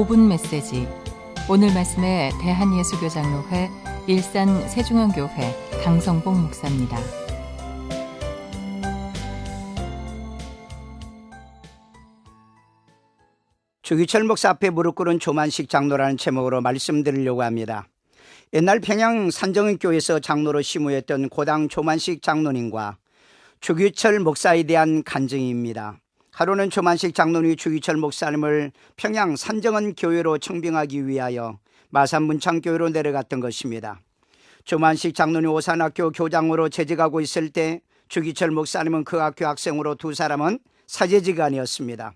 5분 메시지. 오늘 말씀에 대한예수교장로회 일산 세중앙교회 강성봉 목사입니다. 주기철 목사 앞에 무릎 꿇은 조만식 장로라는 제목으로 말씀드리려고 합니다. 옛날 평양 산정은교회에서 장로로 심우했던 고당 조만식 장로님과 주기철 목사에 대한 간증입니다. 하루는 조만식 장로님이 주기철 목사님을 평양 산정은 교회로 청빙하기 위하여 마산 문창교회로 내려갔던 것입니다. 조만식 장로님 오산학교 교장으로 재직하고 있을 때 주기철 목사님은 그 학교 학생으로 두 사람은 사제지간이었습니다.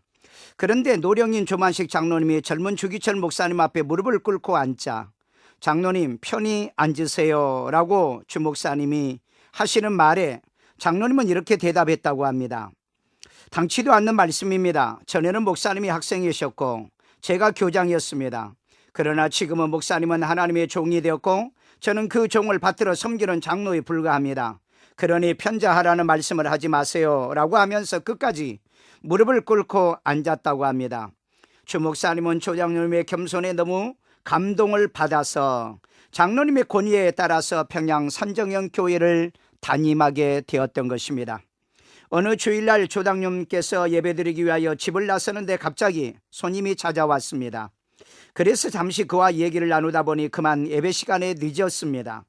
그런데 노령인 조만식 장로님이 젊은 주기철 목사님 앞에 무릎을 꿇고 앉자 장로님 편히 앉으세요 라고 주 목사님이 하시는 말에 장로님은 이렇게 대답했다고 합니다. 당치도 않는 말씀입니다. 전에는 목사님이 학생이셨고 제가 교장이었습니다. 그러나 지금은 목사님은 하나님의 종이 되었고 저는 그 종을 받들어 섬기는 장로에 불과합니다. 그러니 편자하라는 말씀을 하지 마세요 라고 하면서 끝까지 무릎을 꿇고 앉았다고 합니다. 주 목사님은 조장로님의 겸손에 너무 감동을 받아서 장로님의 권위에 따라서 평양 산정형 교회를 담임하게 되었던 것입니다. 어느 주일날 조장로님께서 예배드리기 위하여 집을 나서는데 갑자기 손님이 찾아왔습니다. 그래서 잠시 그와 얘기를 나누다 보니 그만 예배 시간에 늦었습니다.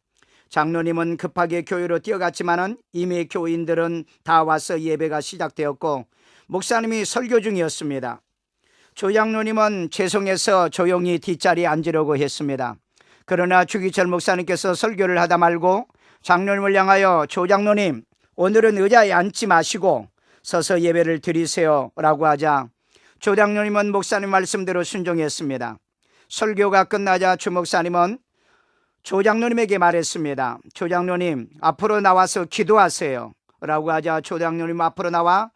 장로님은 급하게 교회로 뛰어갔지만은 이미 교인들은 다 와서 예배가 시작되었고 목사님이 설교 중이었습니다. 조장로님은 죄송해서 조용히 뒷자리에 앉으려고 했습니다. 그러나 주기철 목사님께서 설교를 하다 말고 장로님을 향하여 조장로님 오늘은 의자에 앉지 마시고 서서 예배를 드리세요 라고 하자 조장로님은 목사님 말씀대로 순종했습니다. 설교가 끝나자 주 목사님은 조장로님에게 말했습니다. 조장로님 앞으로 나와서 기도하세요 라고 하자 조장로님 앞으로 나와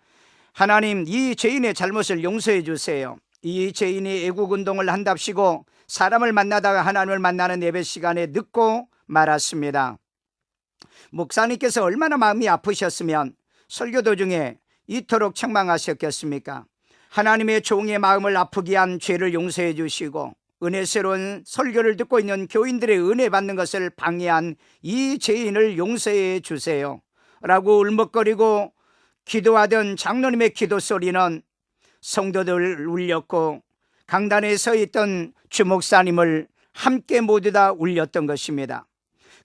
하나님 이 죄인의 잘못을 용서해 주세요. 이 죄인이 애국운동을 한답시고 사람을 만나다가 하나님을 만나는 예배 시간에 늦고 말았습니다. 목사님께서 얼마나 마음이 아프셨으면 설교 도중에 이토록 책망하셨겠습니까? 하나님의 종의 마음을 아프게 한 죄를 용서해 주시고 은혜스러운 설교를 듣고 있는 교인들의 은혜 받는 것을 방해한 이 죄인을 용서해 주세요 라고 울먹거리고 기도하던 장로님의 기도 소리는 성도들 울렸고 강단에 서 있던 주 목사님을 함께 모두 다 울렸던 것입니다.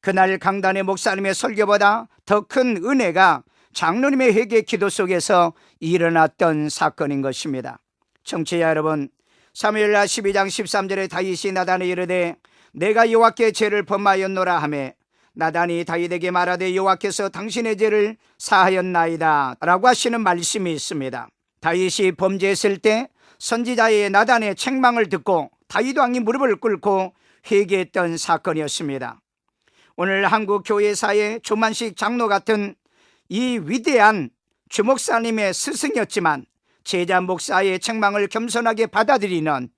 그날 강단의 목사님의 설교보다 더 큰 은혜가 장로님의 회개 기도 속에서 일어났던 사건인 것입니다. 청취자 여러분, 사무엘하 12장 13절에 다윗이 나단에 이르되 내가 여호와께 죄를 범하였노라 하매 나단이 다윗에게 말하되 여호와께서 당신의 죄를 사하였나이다 라고 하시는 말씀이 있습니다. 다윗이 범죄했을 때 선지자의 나단의 책망을 듣고 다윗 왕이 무릎을 꿇고 회개했던 사건이었습니다. 오늘 한국 교회사의 조만식 장로 같은 이 위대한 주 목사님의 스승이었지만 제자 목사의 책망을 겸손하게 받아들이는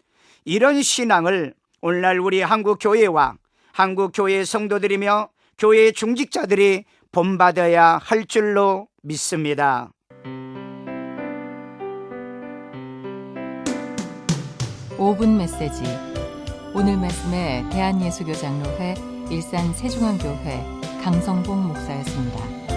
이런 신앙을 오늘날 우리 한국 교회와 한국 교회 성도들이며 교회의 중직자들이 본받아야 할 줄로 믿습니다. (5분) 메시지. 오늘 말씀에 대한예수교장로회 일산 세중앙교회 강성봉 목사였습니다.